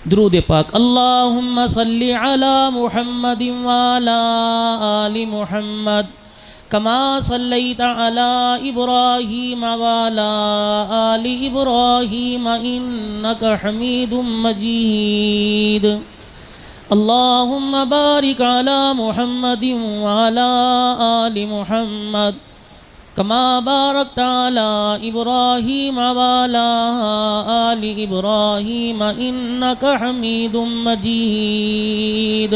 درود پاک۔ اللہم صلی علی محمد وعلی آل محمد کما صلیت علی ابراہیم وعلی آل ابراہیم انک حمید مجید۔ اللہم بارک علی محمد وعلی آل محمد کما بارکت علی ابراہیم وعلی آل ابراہیم انک حمید مجید۔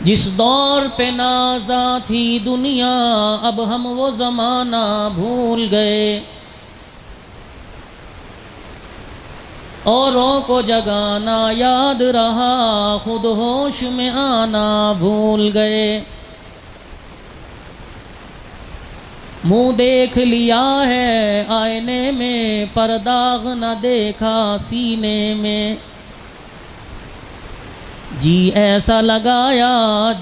جس دور پہ نازا تھی دنیا اب ہم وہ زمانہ بھول گئے، اوروں کو جگانا یاد رہا خود ہوش میں آنا بھول گئے۔ منہ دیکھ لیا ہے آئینے میں پر داغ نہ دیکھا سینے میں، جی ایسا لگایا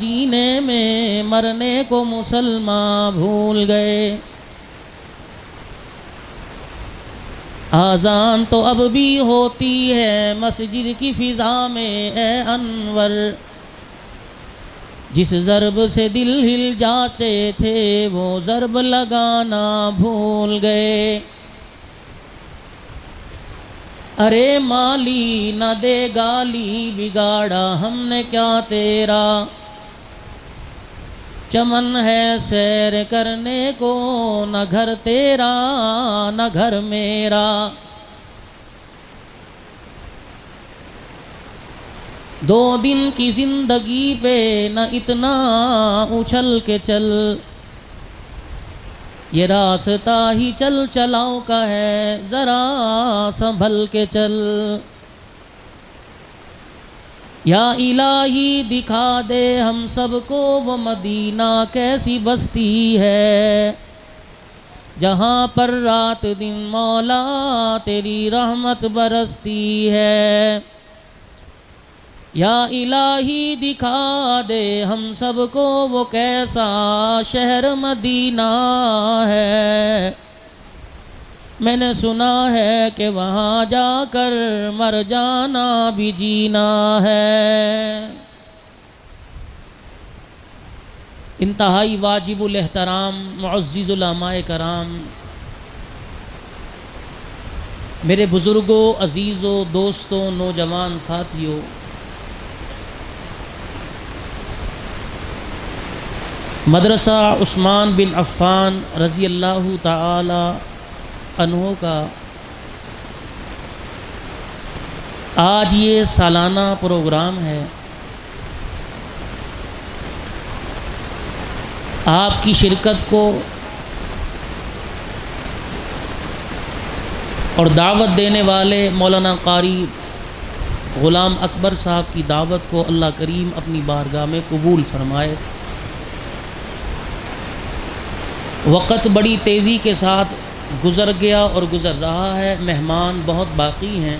جینے میں مرنے کو مسلمان بھول گئے۔ آذان تو اب بھی ہوتی ہے مسجد کی فضا میں اے انور، جس ضرب سے دل ہل جاتے تھے وہ ضرب لگانا بھول گئے۔ ارے مالی نہ دے گالی بگاڑا ہم نے کیا تیرا، چمن ہے سیر کرنے کو نہ گھر تیرا نہ گھر میرا۔ دو دن کی زندگی پہ نہ اتنا اچھل کے چل، یہ راستہ ہی چل چلاؤ کا ہے ذرا سنبھل کے چل۔ یا الہی دکھا دے ہم سب کو وہ مدینہ کیسی بستی ہے، جہاں پر رات دن مولا تیری رحمت برستی ہے۔ یا الہی دکھا دے ہم سب کو وہ کیسا شہر مدینہ ہے، میں نے سنا ہے کہ وہاں جا کر مر جانا بھی جینا ہے۔ انتہائی واجب الاحترام معزز علماء کرام، میرے بزرگوں، عزیزوں، دوستوں، نوجوان ساتھیوں، مدرسہ عثمان بن عفان رضی اللہ تعالی عنہ کا آج یہ سالانہ پروگرام ہے۔ آپ کی شرکت کو اور دعوت دینے والے مولانا قاری غلام اکبر صاحب کی دعوت کو اللہ کریم اپنی بارگاہ میں قبول فرمائے۔ وقت بڑی تیزی کے ساتھ گزر گیا اور گزر رہا ہے، مہمان بہت باقی ہیں۔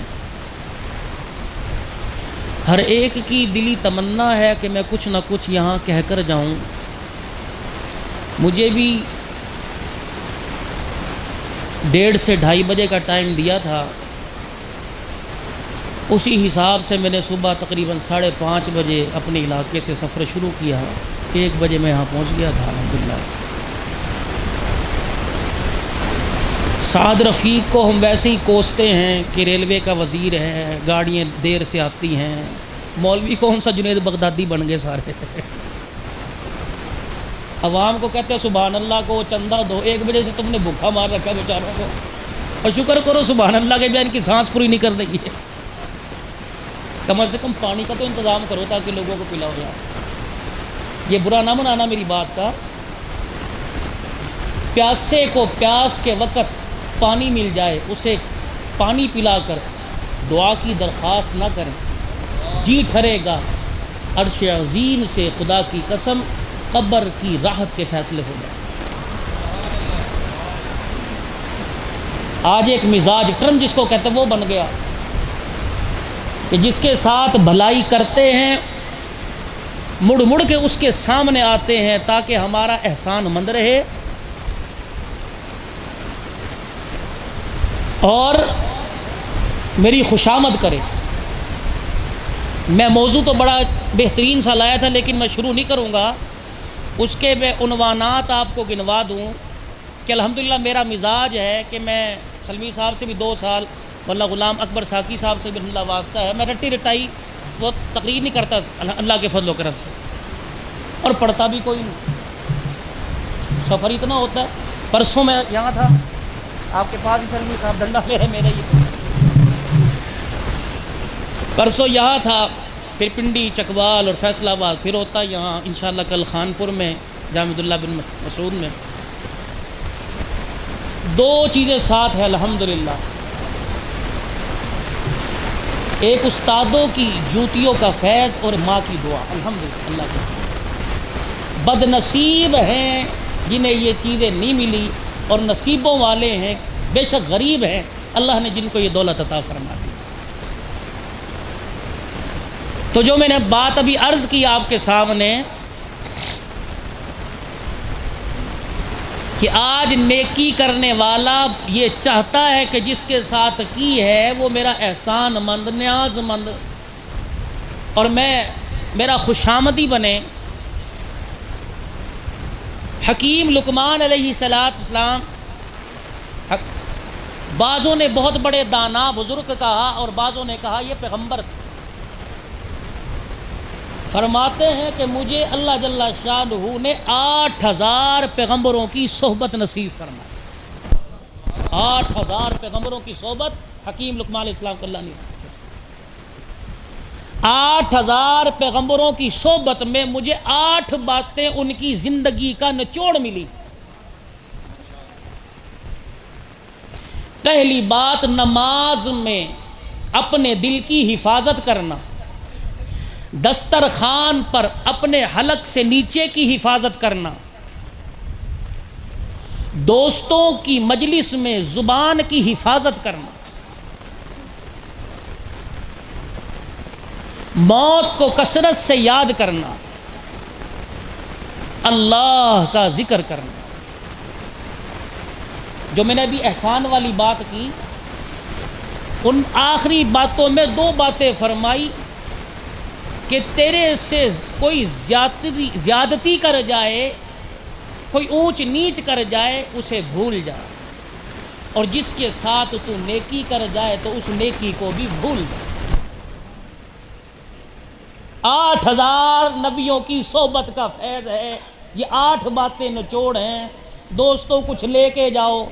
ہر ایک کی دلی تمنا ہے کہ میں کچھ نہ کچھ یہاں کہہ کر جاؤں۔ مجھے بھی 1:30 سے 2:30 بجے کا ٹائم دیا تھا، اسی حساب سے میں نے صبح تقریباً 5:30 بجے اپنے علاقے سے سفر شروع کیا۔ 1 بجے میں یہاں پہنچ گیا تھا الحمدللہ۔ سعد رفیق کو ہم ویسے ہی کوستے ہیں کہ ریلوے کا وزیر ہے، گاڑیاں دیر سے آتی ہیں۔ مولوی کون سا جنید بغدادی بن گئے سارے۔ عوام کو کہتے ہیں سبحان اللہ کو چندہ دو، 1 بجے سے تم نے بھوکا مار رکھا بیچاروں کو، اور شکر کرو سبحان اللہ کے بھی ان کی سانس پوری نہیں کر رہی ہے۔ کم سے کم پانی کا تو انتظام کرو تاکہ لوگوں کو پلاؤ جائے۔ یہ برا نہ منانا میری بات کا۔ پیاسے کو پیاس کے وقت پانی مل جائے، اسے پانی پلا کر دعا کی درخواست نہ کریں، جی ٹھرے گا عرش عظیم سے خدا کی قسم قبر کی راحت کے فیصلے ہو جائیں۔ آج ایک مزاج ٹرم جس کو کہتے ہیں وہ بن گیا کہ جس کے ساتھ بھلائی کرتے ہیں مڑ مڑ کے اس کے سامنے آتے ہیں تاکہ ہمارا احسان مند رہے، اور میری خوشامد کرے۔ میں موضوع تو بڑا بہترین سا لایا تھا، لیکن میں شروع نہیں کروں گا، اس کے میں عنوانات آپ کو گنوا دوں کہ الحمدللہ میرا مزاج ہے کہ میں سلمی صاحب سے بھی 2 سال، واللہ غلام اکبر ساکی صاحب سے بھی اللہ واسطہ ہے، میں رٹی رٹائی وہ تقریر نہیں کرتا اللہ کے فضل و کرم سے، اور پڑھتا بھی کوئی نہیں، سفر اتنا ہوتا ہے۔ پرسوں میں یہاں تھا آپ کے پاس ہی، سلمی صاحب ڈنڈا لے رہے میرا، یہ پرسوں یہاں تھا، پھر پنڈی، چکوال اور فیصل آباد، پھر ہوتا یہاں انشاءاللہ کل خانپور میں جامع اللہ بن مسعود میں۔ 2 چیزیں ساتھ ہیں الحمدللہ، ایک استادوں کی جوتیوں کا فیض اور ماں کی دعا، الحمدللہ اللہ کی۔ بد نصیب ہیں جنہیں یہ چیزیں نہیں ملی، اور نصیبوں والے ہیں بے شک غریب ہیں اللہ نے جن کو یہ دولت عطا فرما دی۔ تو جو میں نے بات ابھی عرض کی آپ کے سامنے کہ آج نیکی کرنے والا یہ چاہتا ہے کہ جس کے ساتھ کی ہے وہ میرا احسان مند، نیاز مند، اور میرا خوشامدی بنے۔ حکیم لقمان علیہ السلام، بعضوں نے بہت بڑے دانا بزرگ کہا اور بعضوں نے کہا یہ پیغمبر تھے، فرماتے ہیں کہ مجھے اللہ جل شانہ نے 8000 پیغمبروں کی صحبت نصیب فرمائی۔ 8000 پیغمبروں کی صحبت حکیم لقمان علیہ السلام کو اللہ نے 8000 پیغمبروں کی صحبت میں مجھے 8 باتیں ان کی زندگی کا نچوڑ ملی۔ پہلی بات، نماز میں اپنے دل کی حفاظت کرنا، دسترخوان پر اپنے حلق سے نیچے کی حفاظت کرنا، دوستوں کی مجلس میں زبان کی حفاظت کرنا، موت کو کثرت سے یاد کرنا، اللہ کا ذکر کرنا۔ جو میں نے ابھی احسان والی بات کی، ان آخری باتوں میں 2 باتیں فرمائی کہ تیرے سے کوئی زیادتی کر جائے، کوئی اونچ نیچ کر جائے، اسے بھول جا، اور جس کے ساتھ تو نیکی کر جائے تو اس نیکی کو بھی بھول جا۔ 8000 نبیوں کی صحبت کا فیض ہے، یہ 8 باتیں نچوڑ ہیں۔ دوستوں کچھ لے کے جاؤ،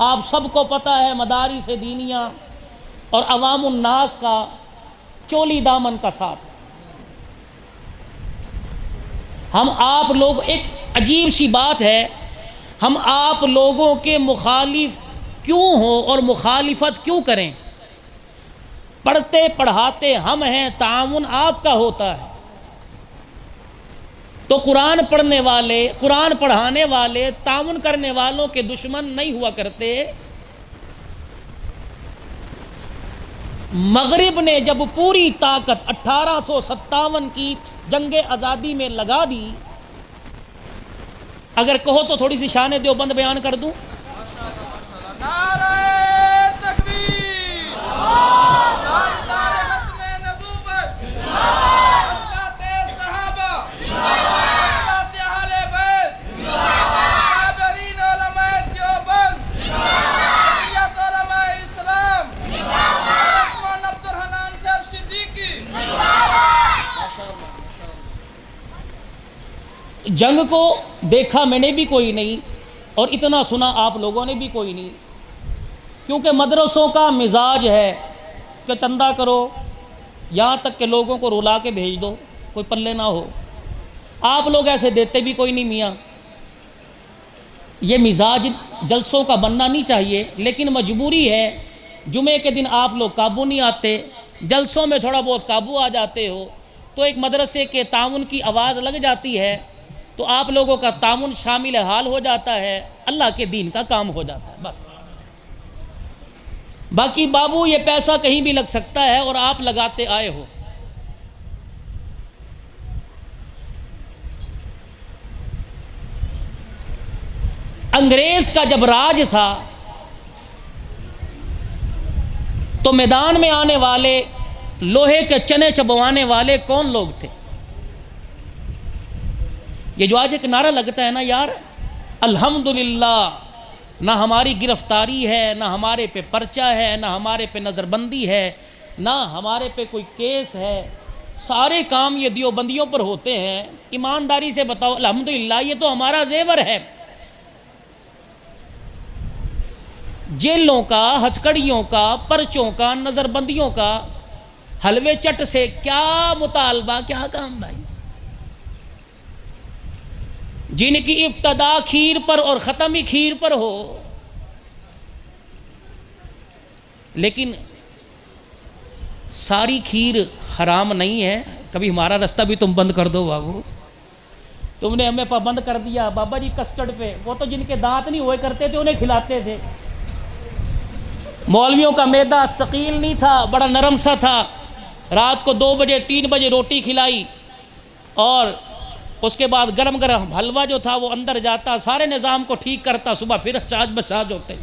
آپ سب کو پتہ ہے مدارس دینیہ اور عوام الناس کا چولی دامن کا ساتھ۔ ہم آپ لوگ، ایک عجیب سی بات ہے، ہم آپ لوگوں کے مخالف کیوں ہوں اور مخالفت کیوں کریں؟ پڑھتے پڑھاتے ہم ہیں، تعاون آپ کا ہوتا ہے، تو قرآن پڑھنے والے، قرآن پڑھانے والے، تعاون کرنے والوں کے دشمن نہیں ہوا کرتے۔ مغرب نے جب پوری طاقت 1857 کی جنگ آزادی میں لگا دی، اگر کہو تو تھوڑی سی شان دیوبند بیان کر دوں۔ نعرہ تکبیر، تاجدار ختم نبوت، حضرات صحابہ، حضرات اہل بیت، اکابرین علماء دیوبند، بقیت علماء اسلام، حضرت عبد الحنان صاحب صدیقی۔ جنگ کو دیکھا میں نے بھی کوئی نہیں، اور اتنا سنا آپ لوگوں نے بھی کوئی نہیں، کیونکہ مدرسوں کا مزاج ہے کہ چندہ کرو، یہاں تک کہ لوگوں کو رلا کے بھیج دو، کوئی پلے نہ ہو۔ آپ لوگ ایسے دیتے بھی کوئی نہیں میاں۔ یہ مزاج جلسوں کا بننا نہیں چاہیے، لیکن مجبوری ہے۔ جمعے کے دن آپ لوگ قابو نہیں آتے، جلسوں میں تھوڑا بہت قابو آ جاتے ہو، تو ایک مدرسے کے تعاون کی آواز لگ جاتی ہے، تو آپ لوگوں کا تعاون شامل حال ہو جاتا ہے، اللہ کے دین کا کام ہو جاتا ہے، بس۔ باقی بابو یہ پیسہ کہیں بھی لگ سکتا ہے، اور آپ لگاتے آئے ہو۔ انگریز کا جب راج تھا تو تو میدان میں آنے والے لوہے کے چنے چبوانے والے کون لوگ تھے؟ یہ جو آج ایک نعرہ لگتا ہے نا یار، الحمدللہ، نہ ہماری گرفتاری ہے، نہ ہمارے پہ پرچہ ہے، نہ ہمارے پہ نظر بندی ہے، نہ ہمارے پہ کوئی کیس ہے، سارے کام یہ دیوبندیوں پر ہوتے ہیں۔ ایمانداری سے بتاؤ، الحمدللہ یہ تو ہمارا زیور ہے۔ جیلوں کا، ہتھکڑیوں کا، پرچوں کا، نظر بندیوں کا حلوے چٹ سے کیا مطالبہ، کیا کام بھائی؟ جن کی ابتدا کھیر پر اور ختم ہی کھیر پر ہو۔ لیکن ساری کھیر حرام نہیں ہے، کبھی ہمارا رستہ بھی تم بند کر دو بابو، تم نے ہمیں پابند کر دیا بابا جی کسٹرڈ پہ، وہ تو جن کے دانت نہیں ہوئے کرتے تھے انہیں کھلاتے تھے۔ مولویوں کا معدہ ثقیل نہیں تھا، بڑا نرم سا تھا، رات کو 2 بجے 3 بجے روٹی کھلائی اور اس کے بعد گرم گرم حلوہ جو تھا وہ اندر جاتا، سارے نظام کو ٹھیک کرتا، صبح پھر ساج بساج ہوتے۔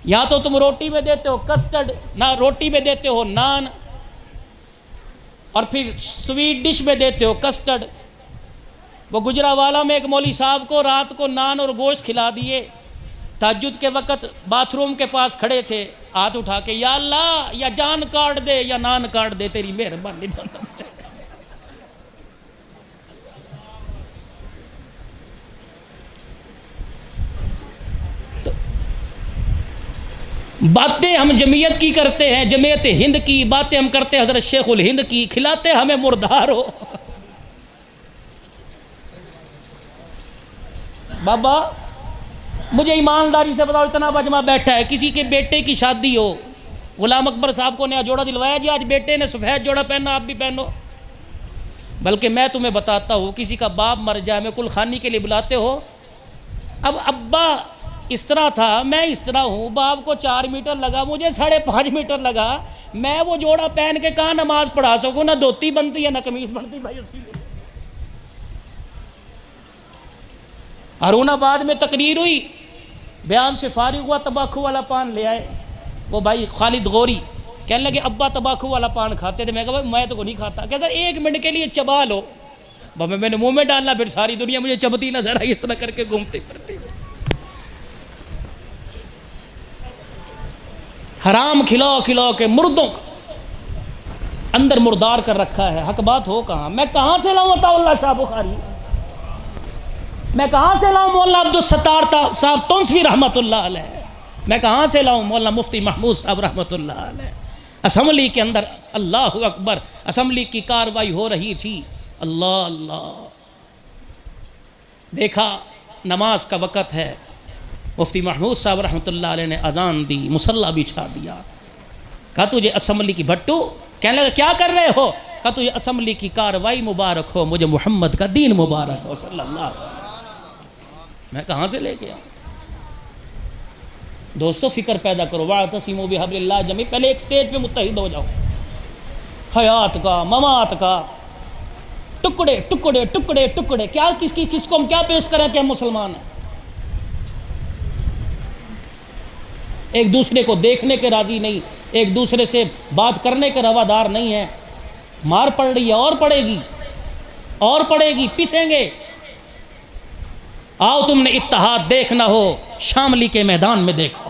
یا تو تم روٹی میں دیتے ہو کسٹرڈ، نہ روٹی میں دیتے ہو نان، اور پھر سویٹ ڈش میں دیتے ہو کسٹرڈ۔ وہ گجرانوالہ میں ایک مولوی صاحب کو رات کو نان اور گوشت کھلا دیے، تہجد کے وقت باتھ روم کے پاس کھڑے تھے، ہاتھ اٹھا کے یا اللہ یا جان کاٹ دے یا نان کاٹ دے، تیری مہربانی دونوں میں سے۔ باتیں ہم جمعیت کی کرتے ہیں، جمعیت ہند کی باتیں ہم کرتے ہیں، حضرت شیخ الہند کی، کھلاتے ہمیں مردار ہو۔ بابا مجھے ایمانداری سے بتاؤ، اتنا مجمع بیٹھا ہے، کسی کے بیٹے کی شادی ہو، غلام اکبر صاحب کو نیا جوڑا دلوایا جی آج بیٹے نے سفید جوڑا پہنا، آپ بھی پہنو۔ بلکہ میں تمہیں بتاتا ہوں، کسی کا باپ مر جائے میں کل خانی کے لیے بلاتے ہو، اب ابا اس طرح تھا، میں اس طرح ہوں، باپ کو 4 میٹر لگا، مجھے 5.5 میٹر لگا، میں وہ جوڑا پہن کے کہاں نماز پڑھا سکوں؟ نہ دھوتی بنتی ہے نہ قمیض بنتی بھائی اس کی۔ ہارون آباد میں تقریر ہوئی، بیان سے فارغ ہوا، تمباکو والا پان لے آئے، وہ بھائی خالد غوری کہنے لگے ابا تمباکو والا پان کھاتے تھے، میں کہا میں تو نہیں کھاتا، کہتا 1 منٹ کے لیے چبا لو، میں نے منہ میں ڈالنا، پھر ساری دنیا مجھے چبتی نظر آئی، اس طرح کر کے گھومتے پھرتے۔ حرام کھلاؤ کھلاؤ کے مردوں کا اندر مردار کر رکھا ہے، حق بات ہو کہاں؟ میں کہاں سے لاؤں عطا اللہ شاہ بخاری، میں کہاں سے لاؤں مولانا عبدالستار صاحب تونسوی رحمۃ اللہ علیہ، میں کہاں سے لاؤں مولانا مفتی محمود صاحب رحمۃ اللہ علیہ؟ اسمبلی کے اندر اللہ اکبر، اسمبلی کی کاروائی ہو رہی تھی، اللہ اللہ، دیکھا نماز کا وقت ہے، مفتی محمود صاحب رحمۃ اللہ علیہ نے اذان دی، مصلی بچھا دیا، کہا تجھے اسمبلی کی بھٹو، کہنے لگا کیا کر رہے ہو؟ کہا تجھے اسمبلی کی کاروائی مبارک ہو، مجھے محمد کا دین مبارک ہو صلی اللہ علیہ وسلم۔ میں کہاں سے لے کے آؤں؟ دوستو فکر پیدا کرو، وَاعْتَصِمُوا بِحَبْلِ اللَّهِ جَمِيعًا، پہلے ایک سٹیج پہ متحد ہو جاؤ، حیات کا ممات کا ٹکڑے ٹکڑے ٹکڑے ٹکڑے، کیا کس کو ہم کیا پیش کریں کہ ہم مسلمان ہیں؟ ایک دوسرے کو دیکھنے کے راضی نہیں، ایک دوسرے سے بات کرنے کے روادار نہیں ہیں، مار پڑ رہی ہے اور پڑے گی، پسیں گے۔ آؤ تم نے اتحاد دیکھنا ہو، شاملی کے میدان میں دیکھو،